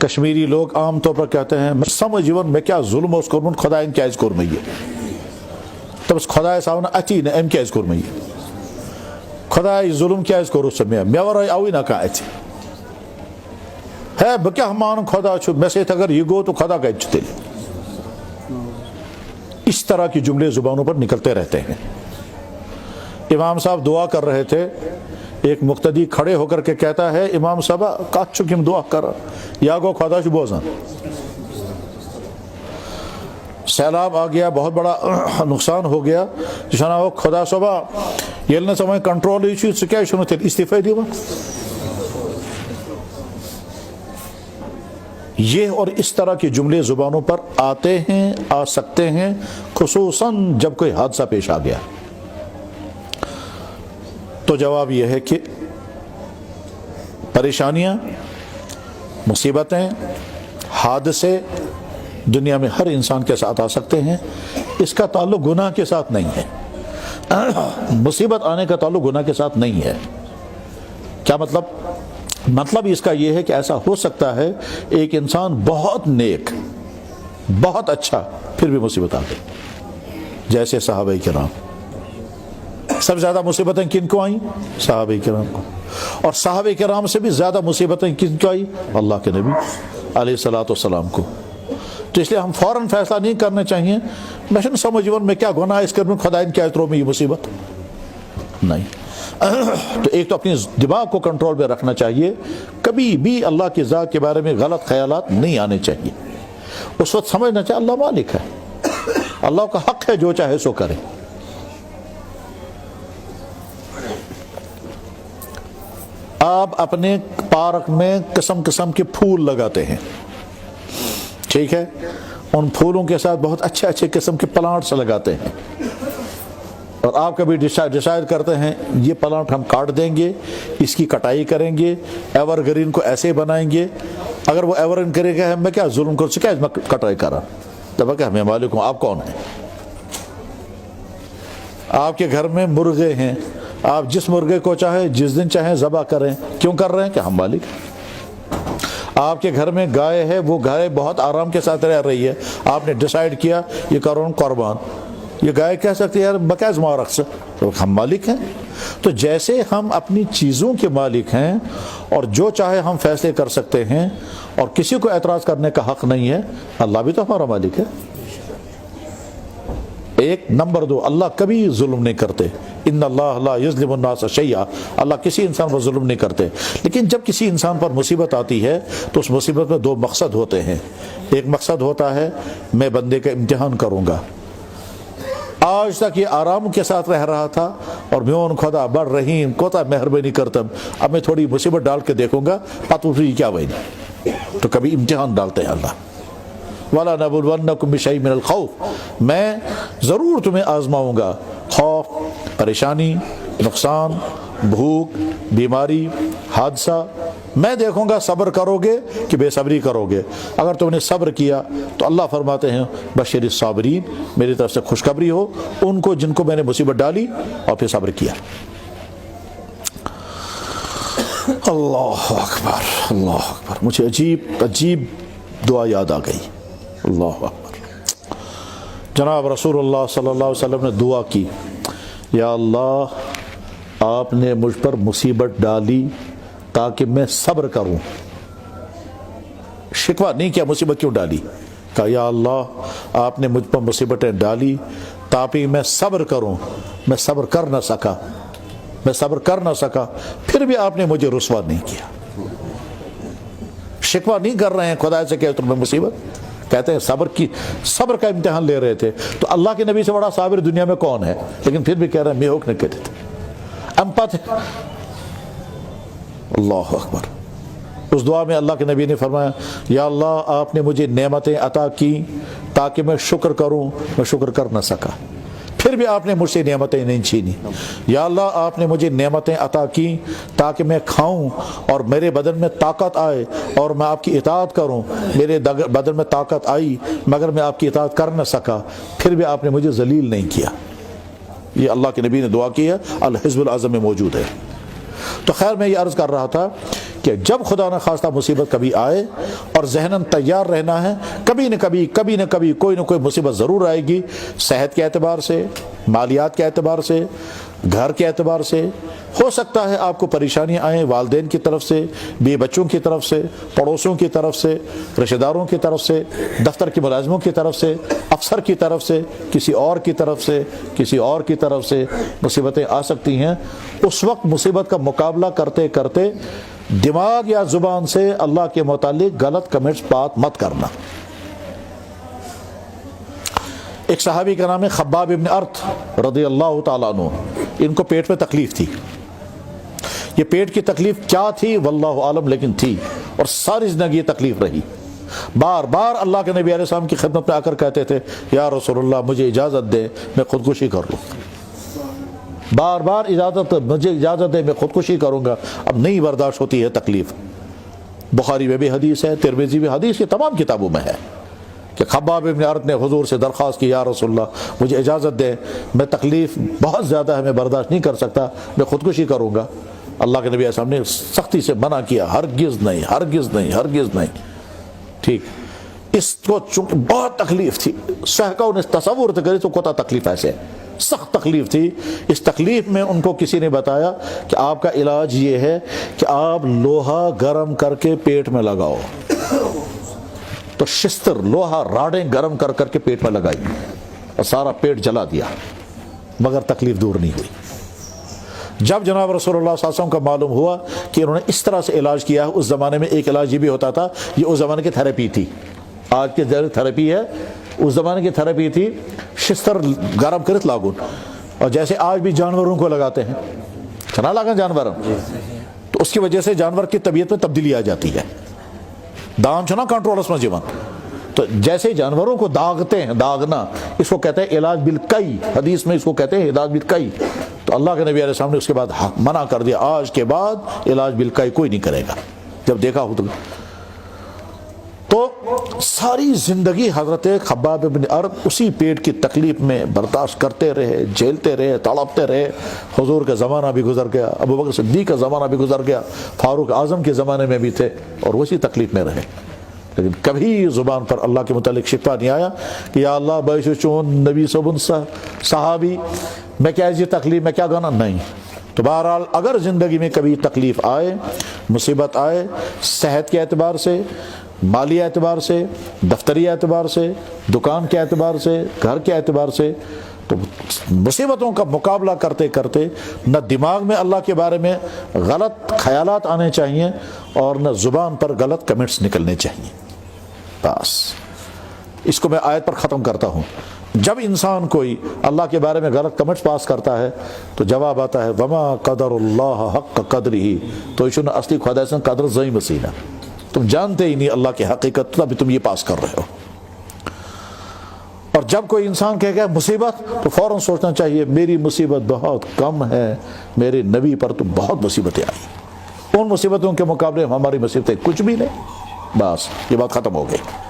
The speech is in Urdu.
کشمیری لوگ عام طور پر کہتے ہیں سمجھون میں کیا ظلم اوس کورمت خدایَن کیازِ کوٚر مےٚ یہِ دَپَس خۄدایَس آو نہٕ اَتھی نہٕ أمۍ کیازِ کوٚر مےٚ یہِ خۄداے ظلم کیازِ کوٚرُتھ ژےٚ مےٚ وَرٲے آوٕے نہ کانٛہہ اَتھِ ہے بہٕ کیٛاہ مانہٕ خۄدا چھُ مےٚ سۭتۍ اگر یہِ گوٚو تو خۄدا کَتہِ چھُ تیٚلہِ اس طرح کے جملے زبانوں پر نکلتے رہتے ہیں. امام صاحب دعا کر رہے تھے, ایک مقتدی کھڑے ہو کر کے کہتا ہے امام صاحب کت چھُ کِم دعا کر یا گو خدا چھُ بوزان. سیلاب آ گیا, بہت بڑا نقصان ہو گیا, جناب خدا صبح ییٚلہِ نہٕ ژےٚ وۄنۍ کنٹرولٕے چھُے ژٕ کیٛازِ چھُنہٕ تیٚلہِ استعفے دِوان. یہ اور اس طرح کے جملے زبانوں پر آتے ہیں, آ سکتے ہیں, خصوصاً جب کوئی حادثہ پیش آ گیا. تو جواب یہ ہے کہ پریشانیاں, مصیبتیں, حادثے دنیا میں ہر انسان کے ساتھ آ سکتے ہیں. اس کا تعلق گناہ کے ساتھ نہیں ہے. مصیبت آنے کا تعلق گناہ کے ساتھ نہیں ہے. کیا مطلب اس کا یہ ہے کہ ایسا ہو سکتا ہے ایک انسان بہت نیک, بہت اچھا, پھر بھی مصیبت آ گئی. جیسے صحابہ کرام, سب سے زیادہ مصیبتیں کن کو آئیں؟ صحابہ کرام کو. اور صحابہ کرام سے بھی زیادہ مصیبتیں کن کو آئیں؟ اللہ کے نبی علیہ الصلوۃ والسلام کو. تو اس لیے ہم فوراً فیصلہ نہیں کرنا چاہیے میں چھُنہٕ سمجھون میں کیا گناہ اس کرنے خدایَن کیٛازِ ترٛوو مےٚ یہ مصیبت. نہیں. تو ایک تو اپنی دماغ کو کنٹرول میں رکھنا چاہیے, کبھی بھی اللہ کی ذات کے بارے میں غلط خیالات نہیں آنے چاہیے. اس وقت سمجھنا چاہیے اللہ مالک ہے, اللہ کا حق ہے جو چاہے سو کرے. آپ اپنے پارک میں قسم قسم کے پھول لگاتے ہیں, ٹھیک ہے, ان پھولوں کے ساتھ بہت اچھے اچھے قسم کے پلانٹس لگاتے ہیں, اور آپ کبھی ڈیسائیڈ کرتے ہیں یہ پلانٹ ہم کاٹ دیں گے, اس کی کٹائی کریں گے, ایور گرین کو ایسے بنائیں گے. اگر وہ ایور گرین کرے گا میں کیا ظلم کر سکے, میں کٹائی کرا تب کہ میں مالک ہوں, آپ کون ہیں؟ آپ کے گھر میں مرغے ہیں, آپ جس مرغے کو چاہے جس دن چاہیں ذبح کریں, کیوں کر رہے ہیں کہ ہم مالک ہیں. آپ کے گھر میں گائے ہے, وہ گائے بہت آرام کے ساتھ رہ رہی ہے, آپ نے ڈیسائیڈ کیا یہ کرو قربان, یہ گائے کہہ سکتے ہیں یار بکیز مارک سے, تو ہم مالک ہیں. تو جیسے ہم اپنی چیزوں کے مالک ہیں اور جو چاہے ہم فیصلے کر سکتے ہیں اور کسی کو اعتراض کرنے کا حق نہیں ہے, اللہ بھی تو ہمارا مالک ہے. ایک نمبر 2, اللہ کبھی ظلم نہیں کرتے. ان اللہ لا یظلم الناس شیئا, اللہ کسی انسان پر ظلم نہیں کرتے. لیکن جب کسی انسان پر مصیبت آتی ہے تو اس مصیبت میں 2 مقصد ہوتے ہیں. ایک مقصد ہوتا ہے میں بندے کا امتحان کروں گا, آج تک یہ آرام کے ساتھ رہ رہا تھا اور میون خدا بڑ رحیم کوتا مہربانی کرتم, اب میں تھوڑی مصیبت ڈال کے دیکھوں گا پتہ کیا بنی. تو کبھی امتحان ڈالتے ہیں اللہ. وَلَنَبْلُوَنَّكُمْ بِشَيْءٍ مِّنَ الْخَوْفِ, میں ضرور تمہیں آزماؤں گا. خوف, پریشانی, نقصان, بھوک, بیماری, حادثہ, میں دیکھوں گا صبر کرو گے کہ بے صبری کرو گے. اگر تم نے صبر کیا تو اللہ فرماتے ہیں بشر الصابرین, میری طرف سے خوشخبری ہو ان کو جن کو میں نے مصیبت ڈالی اور پھر صبر کیا. اللہ اکبر, اللہ اکبر. مجھے عجیب دعا یاد آ گئی. اللہ اکبر. جناب رسول اللہ صلی اللہ علیہ وسلم نے دعا کی, یا اللہ آپ نے مجھ پر مصیبت ڈالی تاکہ میں صبر کروں. شکوہ نہیں کیا مصیبت کیوں ڈالی, کہا یا اللہ آپ نے مجھ پر مصیبتیں ڈالی تاکہ میں صبر کروں. میں صبر کر نہ سکا, پھر بھی آپ نے مجھے رسوا نہیں کیا. شکوہ نہیں کر رہے ہیں خدا سے کہ تمہیں مصیبت, کہتے ہیں صبر کا امتحان لے رہے تھے. تو اللہ کے نبی سے بڑا صابر دنیا میں کون ہے, لیکن پھر بھی کہہ رہے ہیں میں ہوک نہیں کہتے تھے. اللہ اکبر. اس دعا میں اللہ کے نبی نے فرمایا یا اللہ آپ نے مجھے نعمتیں عطا کی تاکہ میں شکر کروں, میں شکر کر نہ سکا, پھر بھی آپ نے مجھ سے نعمتیں نہیں چھینی. یا اللہ آپ نے مجھے نعمتیں عطا کی تاکہ میں کھاؤں اور میرے بدن میں طاقت آئے اور میں آپ کی اطاعت کروں. میرے بدن میں طاقت آئی مگر میں آپ کی اطاعت کر نہ سکا, پھر بھی آپ نے مجھے ذلیل نہیں کیا. یہ اللہ کے نبی نے دعا کی ہے, الحزب العظم میں موجود ہے. تو خیر میں یہ عرض کر رہا تھا کہ جب خدا نہ خواستہ مصیبت کبھی آئے اور ذہناً تیار رہنا ہے، کبھی نہ کبھی کوئی نہ کوئی مصیبت ضرور آئے گی، صحت کے اعتبار سے، مالیات کے اعتبار سے، گھر کے اعتبار سے۔ ہو سکتا ہے آپ کو پریشانیاں آئیں والدین کی طرف سے، بیوی بچوں کی طرف سے، پڑوسیوں کی طرف سے، رشتہ داروں کی طرف سے، دفتر کے ملازموں کی طرف سے، افسر کی طرف سے، کسی اور کی طرف سے مصیبتیں آ سکتی ہیں۔ اس وقت مصیبت کا مقابلہ کرتے کرتے دماغ یا زبان سے اللہ کے متعلق غلط کمنٹس بات مت کرنا۔ ایک صحابی کا نام ہے خباب ابن ارت رضی اللہ تعالیٰ عنہ، ان کو پیٹ میں تکلیف تھی۔ یہ پیٹ کی تکلیف کیا تھی واللہ عالم، لیکن تھی، اور ساری زندگی یہ تکلیف رہی۔ بار بار اللہ کے نبی علیہ السلام کی خدمت میں آ کر کہتے تھے یا رسول اللہ مجھے اجازت دے میں خودکشی کر لوں، بار بار مجھے اجازت دے میں خودکشی کروں گا، اب نہیں برداشت ہوتی ہے تکلیف۔ بخاری میں بھی حدیث ہے، ترمذی بھی حدیث، یہ تمام کتابوں میں ہے کہ خباب ابن ارت نے حضور سے درخواست کی یا رسول اللہ مجھے اجازت دے، میں تکلیف بہت زیادہ ہے، میں برداشت نہیں کر سکتا، میں خودکشی کروں گا۔ اللہ کے نبی علیہ السلام نے سختی سے منع کیا، ہرگز نہیں، ہرگز نہیں، ہرگز نہیں۔ ٹھیک، اس کو چونکہ بہت تکلیف تھی، صحابہ نے تصور کرے تو کوتا تکلیف ایسے سخت تکلیف تھی۔ اس تکلیف میں ان کو کسی نے بتایا کہ آپ کا علاج یہ ہے کہ آپ لوہا گرم کر کے پیٹ میں لگاؤ۔ تو شستر لوہا راڑیں گرم کر کر کے پیٹ میں لگائی اور سارا پیٹ جلا دیا، مگر تکلیف دور نہیں ہوئی۔ جب جناب رسول اللہ صلی اللہ علیہ وسلم کا معلوم ہوا کہ انہوں نے اس طرح سے علاج کیا ہے، اس زمانے میں ایک علاج یہ بھی ہوتا تھا، یہ اس زمانے کی تھراپی تھی، آج کے تھراپی ہے، اس زمانے کی تھراپی تھی شستر گرم کرت لاگون، اور جیسے آج بھی جانوروں کو لگاتے ہیں، چنا لگا جانور، تو اس کی وجہ سے جانور کی طبیعت میں تبدیلی آ جاتی ہے، دام چھنا کنٹرولس میں جیون، تو جیسے جانوروں کو داغتے ہیں، داغنا، اس کو کہتے ہیں علاج بالکئی، حدیث میں اس کو کہتے ہیں علاج بالکئی۔ تو اللہ کے نبی علیہ السلام نے اس کے بعد منع کر دیا، آج کے بعد علاج بالکئی کوئی نہیں کرے گا۔ جب دیکھا ہو تو ساری زندگی حضرت خباب بن ارت اسی پیٹ کی تکلیف میں برداشت کرتے رہے، جھیلتے رہے، تڑپتے رہے۔ حضور کا زمانہ بھی گزر گیا، ابو بکر صدیق کا زمانہ بھی گزر گیا، فاروق اعظم کے زمانے میں بھی تھے، اور اسی تکلیف میں رہے، لیکن کبھی زبان پر اللہ کے متعلق شکوہ نہیں آیا کہ یا اللہ بیش چون نبی صبن صحابی میں کیا یہ تکلیف میں کیا گانا، نہیں۔ تو بہرحال اگر زندگی میں کبھی تکلیف آئے، مصیبت آئے، صحت کے اعتبار سے، مالی اعتبار سے، دفتری اعتبار سے، دکان کے اعتبار سے، گھر کے اعتبار سے، تو مصیبتوں کا مقابلہ کرتے کرتے نہ دماغ میں اللہ کے بارے میں غلط خیالات آنے چاہیے اور نہ زبان پر غلط کمنٹس نکلنے چاہیے۔ بس اس کو میں آیت پر ختم کرتا ہوں۔ جب انسان کوئی اللہ کے بارے میں غلط کمنٹس پاس کرتا ہے تو جواب آتا ہے وما قدر اللہ حق قدرہ، تو ایشون اصلی خدا سے قدر زئی مسیح، تم جانتے ہی نہیں اللہ کی حقیقت، تب تم یہ پاس کر رہے ہو۔ اور جب کوئی انسان کہے گا مصیبت، تو فوراً سوچنا چاہیے میری مصیبت بہت کم ہے، میرے نبی پر تو بہت مصیبتیں آئی، ان مصیبتوں کے مقابلے ہماری مصیبتیں کچھ بھی نہیں۔ بس یہ بات ختم ہو گئی۔